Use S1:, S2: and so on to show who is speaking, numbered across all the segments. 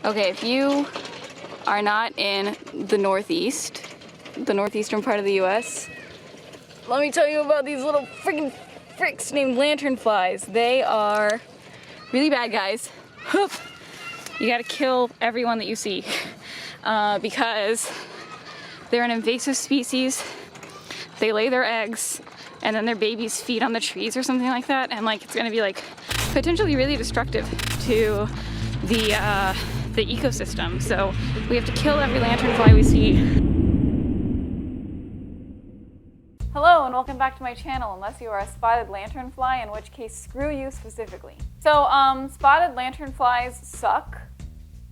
S1: Okay, if you are not in the Northeast, the northeastern part of the US, let me tell you about these little freaking fricks named lanternflies. They are really bad guys. You gotta kill everyone that you see because they're an invasive species. They lay their eggs and then their babies feed on the trees or something like that, and like it's gonna be like potentially really destructive to the ecosystem. So we have to kill every lanternfly we see. Hello and welcome back to my channel, unless you are a spotted lanternfly, in which case screw you specifically. So spotted lanternflies suck.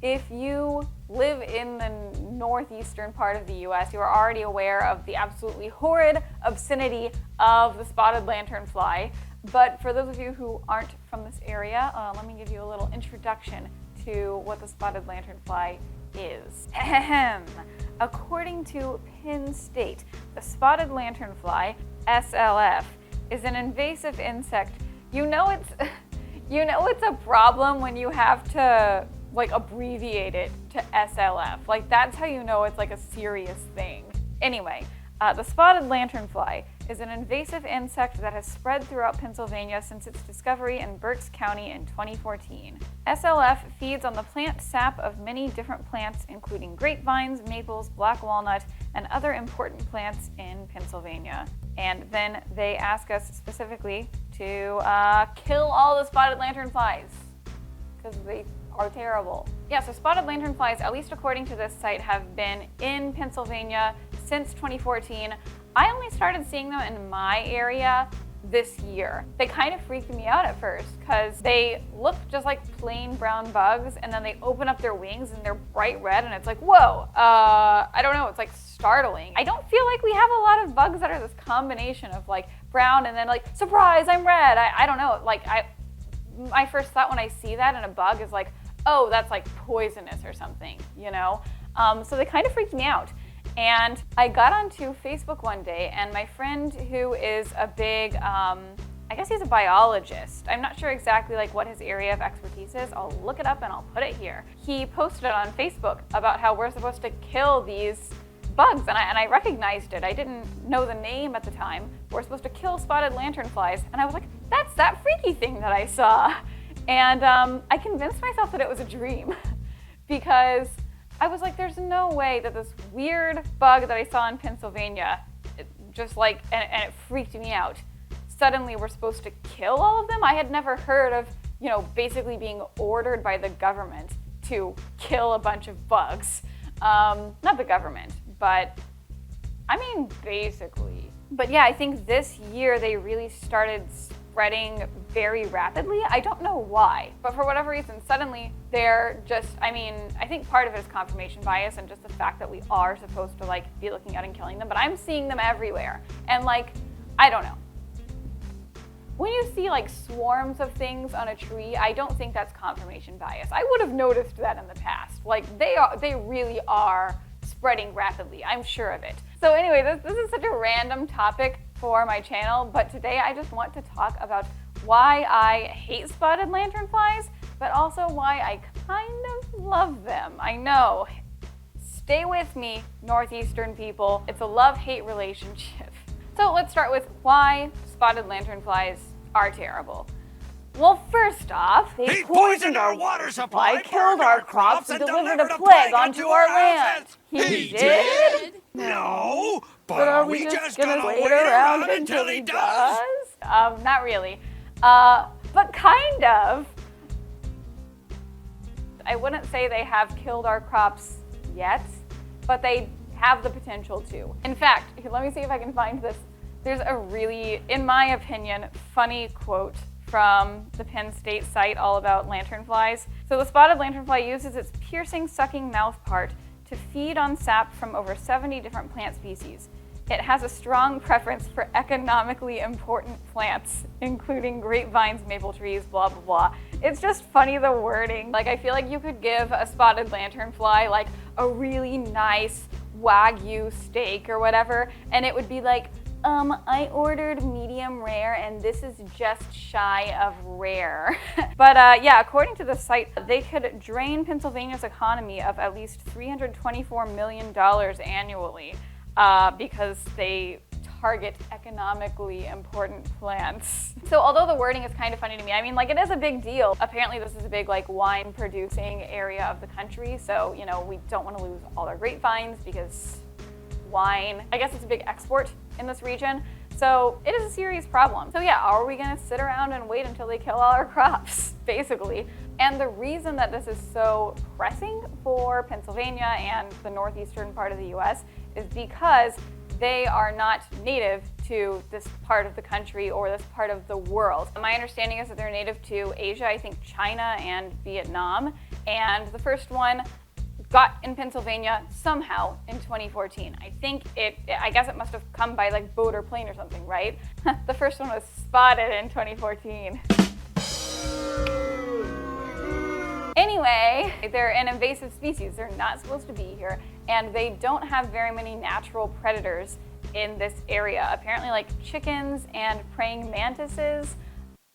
S1: If you live in the northeastern part of the US, you are already aware of the absolutely horrid obscenity of the spotted lanternfly. But for those of you who aren't from this area, let me give you a little introduction to what the spotted lanternfly is. According to Penn State, the spotted lanternfly, SLF, is an invasive insect. You know it's a problem when you have to like abbreviate it to SLF. Like that's how you know it's like a serious thing. Anyway, the spotted lanternfly is an invasive insect that has spread throughout Pennsylvania since its discovery in Berks County in 2014. SLF feeds on the plant sap of many different plants, including grapevines, maples, black walnut, and other important plants in Pennsylvania. And then they ask us specifically to kill all the spotted lanternflies, because they are terrible. Yeah, so spotted lanternflies, at least according to this site, have been in Pennsylvania since 2014. I only started seeing them in my area this year. They kind of freaked me out at first because they look just like plain brown bugs, and then they open up their wings and they're bright red, and it's like, whoa, I don't know, it's like startling. I don't feel like we have a lot of bugs that are this combination of like brown and then like, surprise, I'm red. I don't know, like my first thought when I see that in a bug is like, oh, that's like poisonous or something, you know? So they kind of freaked me out. And I got onto Facebook one day, and my friend, who is a big, I guess he's a biologist. I'm not sure exactly like what his area of expertise is. I'll look it up and I'll put it here. He posted on Facebook about how we're supposed to kill these bugs, and I recognized it. I didn't know the name at the time. We're supposed to kill spotted lanternflies, and I was like, that's that freaky thing that I saw. And I convinced myself that it was a dream because I was like, there's no way that this weird bug that I saw in Pennsylvania, and it freaked me out. Suddenly we're supposed to kill all of them? I had never heard of, you know, basically being ordered by the government to kill a bunch of bugs. Not the government, but I mean, basically. But yeah, I think this year they really started spreading very rapidly. I don't know why, but for whatever reason, suddenly they're just, I mean, I think part of it is confirmation bias and just the fact that we are supposed to like be looking at and killing them, but I'm seeing them everywhere. And like, I don't know. When you see like swarms of things on a tree, I don't think that's confirmation bias. I would have noticed that in the past. Like they really are spreading rapidly. I'm sure of it. So anyway, this is such a random topic for my channel, but today I just want to talk about why I hate spotted lanternflies, but also why I kind of love them. I know. Stay with me, northeastern people. It's a love-hate relationship. So let's start with why spotted lanternflies are terrible. Well, first off, they poisoned our water supply, killed our crops, and delivered a plague onto our land. He did?
S2: No,
S1: but are we just gonna wait around until he does? Not really. But kind of. I wouldn't say they have killed our crops yet, but they have the potential to. In fact, let me see if I can find this. There's a really, in my opinion, funny quote from the Penn State site all about lanternflies. So the spotted lanternfly uses its piercing, sucking mouth part to feed on sap from over 70 different plant species. It has a strong preference for economically important plants, including grapevines, maple trees, blah, blah, blah. It's just funny, the wording. Like, I feel like you could give a spotted lanternfly like a really nice Wagyu steak or whatever, and it would be like I ordered medium rare and this is just shy of rare. But yeah, according to the site, they could drain Pennsylvania's economy of at least $324 million annually because they target economically important plants. So although the wording is kind of funny to me, I mean, like, it is a big deal. Apparently this is a big, like, wine producing area of the country. So, you know, we don't want to lose all our grapevines because wine, I guess it's a big export in this region. So it is a serious problem. So yeah, are we gonna sit around and wait until they kill all our crops, basically? And the reason that this is so pressing for Pennsylvania and the northeastern part of the US is because they are not native to this part of the country or this part of the world. My understanding is that they're native to Asia, I think China and Vietnam. And the first one got in Pennsylvania somehow in 2014. I guess it must have come by like boat or plane or something, right? The first one was spotted in 2014. Anyway, they're an invasive species. They're not supposed to be here, and they don't have very many natural predators in this area. Apparently, like chickens and praying mantises.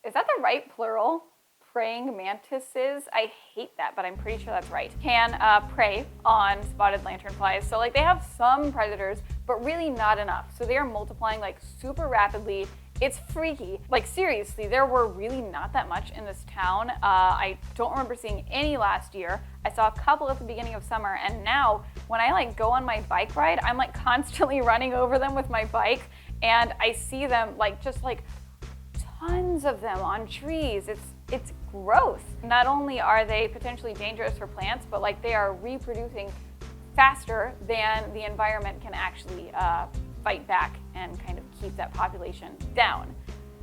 S1: Is that the right plural? Praying mantises? I hate that, but I'm pretty sure that's right. Can prey on spotted lanternflies. So like they have some predators, but really not enough. So they are multiplying like super rapidly. It's freaky. Like seriously, there were really not that much in this town. I don't remember seeing any last year. I saw a couple at the beginning of summer, and now when I like go on my bike ride, I'm like constantly running over them with my bike, and I see them like just like tons of them on trees. It's gross. Not only are they potentially dangerous for plants, but like they are reproducing faster than the environment can actually fight back and kind of keep that population down.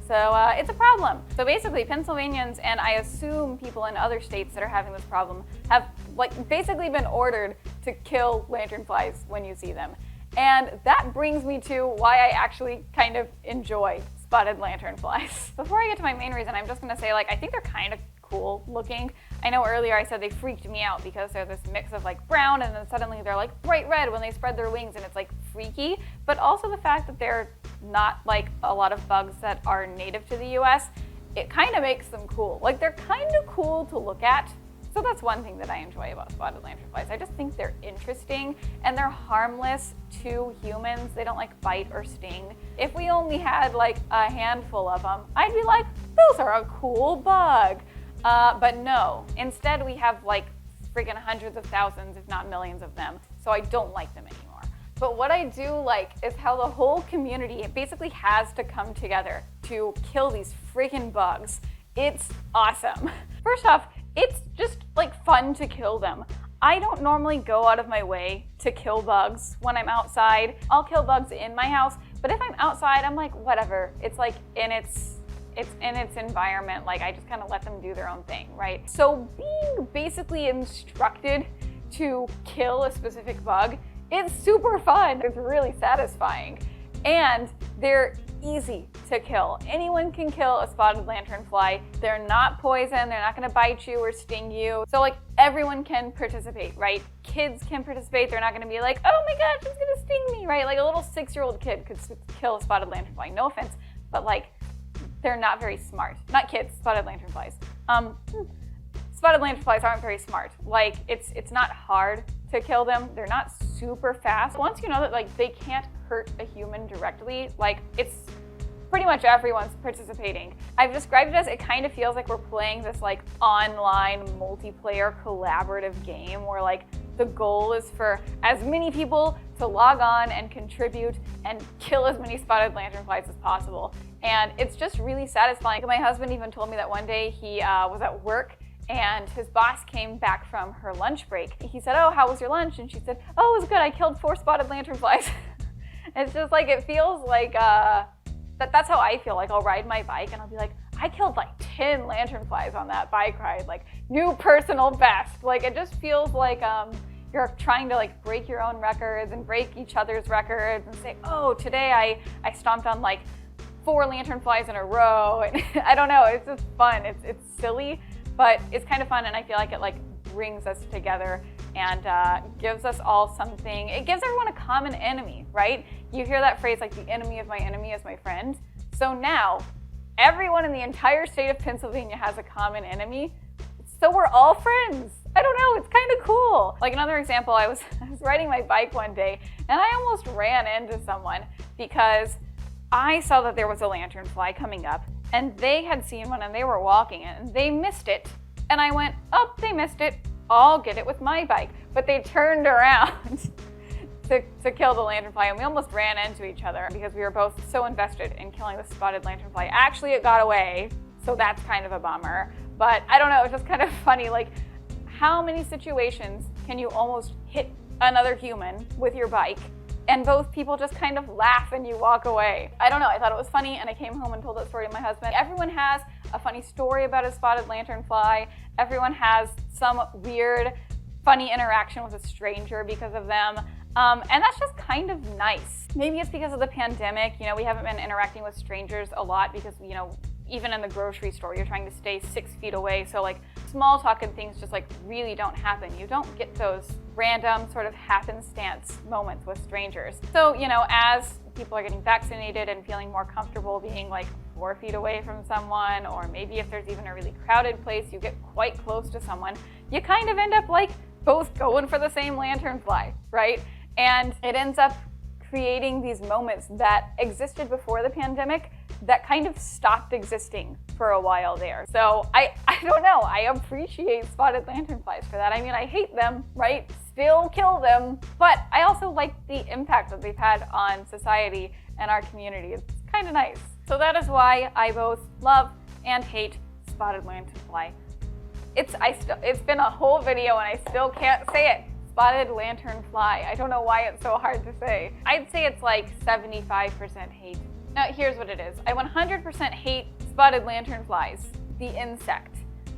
S1: So it's a problem. So basically Pennsylvanians, and I assume people in other states that are having this problem, have like basically been ordered to kill lanternflies when you see them. And that brings me to why I actually kind of enjoy spotted lanternflies. Before I get to my main reason, I'm just gonna say, like, I think they're kind of cool looking. I know earlier I said they freaked me out because they're this mix of like brown and then suddenly they're like bright red when they spread their wings, and it's like freaky. But also the fact that they're not like a lot of bugs that are native to the US, it kind of makes them cool. Like they're kind of cool to look at. So that's one thing that I enjoy about spotted lanternflies. I just think they're interesting and they're harmless to humans. They don't like bite or sting. If we only had like a handful of them, I'd be like, those are a cool bug. But no, instead we have like friggin' hundreds of thousands, if not millions of them. So I don't like them anymore. But what I do like is how the whole community basically has to come together to kill these freaking bugs. It's awesome. First off, it's just like fun to kill them. I don't normally go out of my way to kill bugs when I'm outside. I'll kill bugs in my house, but if I'm outside, I'm like, whatever. It's like in its environment. Like I just kind of let them do their own thing, right? So being basically instructed to kill a specific bug, it's super fun. It's really satisfying. And they're easy to kill. Anyone can kill a spotted lanternfly. They're not poison. They're not going to bite you or sting you. So like everyone can participate, right? Kids can participate. They're not going to be like, oh my gosh, it's going to sting me, right? Like a little 6-year-old kid could kill a spotted lanternfly. No offense, but like they're not very smart. Not kids, spotted lanternflies. Spotted lanternflies aren't very smart. Like it's not hard to kill them. They're not super fast. Once you know that like they can't hurt a human directly, like it's pretty much everyone's participating. I've described it as it kind of feels like we're playing this like online multiplayer collaborative game where like the goal is for as many people to log on and contribute and kill as many spotted lanternflies as possible. And it's just really satisfying. My husband even told me that one day he was at work and his boss came back from her lunch break. He said, oh, how was your lunch? And she said, oh, it was good. I killed 4 spotted lanternflies. It's just like, it feels like, that's how I feel. Like I'll ride my bike and I'll be like, I killed like 10 lanternflies on that bike ride, like new personal best. Like it just feels like you're trying to like break your own records and break each other's records and say, oh, today I stomped on like 4 lanternflies in a row. And I don't know, it's just fun. It's silly, but it's kind of fun, and I feel like it like brings us together and gives us all something. It gives everyone a common enemy, right? You hear that phrase like the enemy of my enemy is my friend. So now everyone in the entire state of Pennsylvania has a common enemy. So we're all friends. I don't know, it's kind of cool. Like another example, I was riding my bike one day and I almost ran into someone because I saw that there was a lanternfly coming up and they had seen one and they were walking it and they missed it. And I went, oh, they missed it. I'll get it with my bike. But they turned around to kill the lanternfly and we almost ran into each other because we were both so invested in killing the spotted lanternfly. Actually, it got away, so that's kind of a bummer. But I don't know, it's just kind of funny. Like, how many situations can you almost hit another human with your bike and both people just kind of laugh and you walk away? I don't know, I thought it was funny and I came home and told that story to my husband. Everyone has a funny story about a spotted lanternfly. Everyone has some weird, funny interaction with a stranger because of them. And that's just kind of nice. Maybe it's because of the pandemic. You know, we haven't been interacting with strangers a lot because, you know, even in the grocery store, you're trying to stay 6 feet away. So like small talk and things just like really don't happen. You don't get those random sort of happenstance moments with strangers. So, you know, as people are getting vaccinated and feeling more comfortable being like 4 feet away from someone, or maybe if there's even a really crowded place, you get quite close to someone, you kind of end up like both going for the same lanternfly, right? And it ends up creating these moments that existed before the pandemic that kind of stopped existing for a while there. So I don't know, I appreciate spotted lanternflies for that. I mean, I hate them, right? Still kill them, but I also like the impact that they've had on society and our community. It's kind of nice. So that is why I both love and hate spotted lanternfly. It's been a whole video and I still can't say it. Spotted lanternfly. I don't know why it's so hard to say. I'd say it's like 75% hate. Now here's what it is. I 100% hate spotted lanternflies, the insect.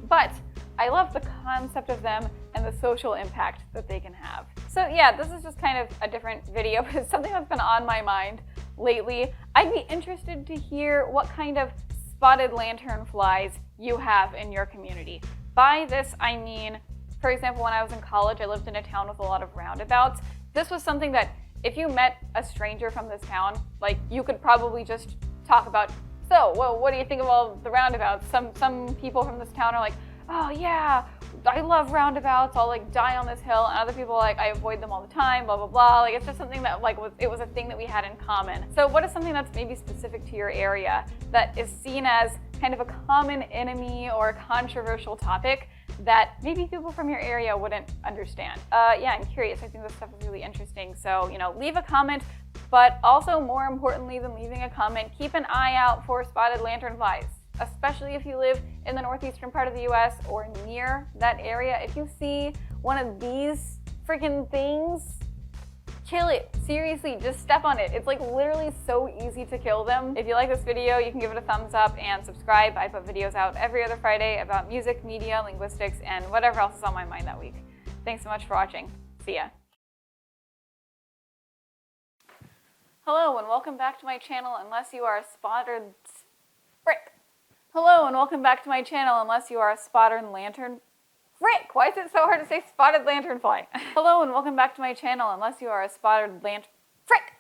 S1: But I love the concept of them and the social impact that they can have. So yeah, this is just kind of a different video, but it's something that's been on my mind lately. I'd be interested to hear what kind of spotted lanternflies you have in your community. By this, I mean, for example, when I was in college, I lived in a town with a lot of roundabouts. This was something that if you met a stranger from this town, like you could probably just talk about, so, well, what do you think of all the roundabouts? Some people from this town are like, oh yeah, I love roundabouts, I'll like die on this hill. And other people are like, I avoid them all the time, blah, blah, blah. Like it's just something that like it was a thing that we had in common. So what is something that's maybe specific to your area that is seen as kind of a common enemy or a controversial topic that maybe people from your area wouldn't understand? Yeah, I'm curious. I think this stuff is really interesting. So, you know, leave a comment, but also more importantly than leaving a comment, keep an eye out for spotted lanternflies, especially if you live in the northeastern part of the US or near that area. If you see one of these freaking things, kill it. Seriously, just step on it. It's like literally so easy to kill them. If you like this video, you can give it a thumbs up and subscribe. I put videos out every other Friday about music, media, linguistics, and whatever else is on my mind that week. Thanks so much for watching. See ya. Hello and welcome back to my channel unless you are a spotted frick. Hello and welcome back to my channel unless you are a spotted lantern. Frick! Why is it so hard to say spotted lanternfly? Hello and welcome back to my channel unless you are a spotted frick!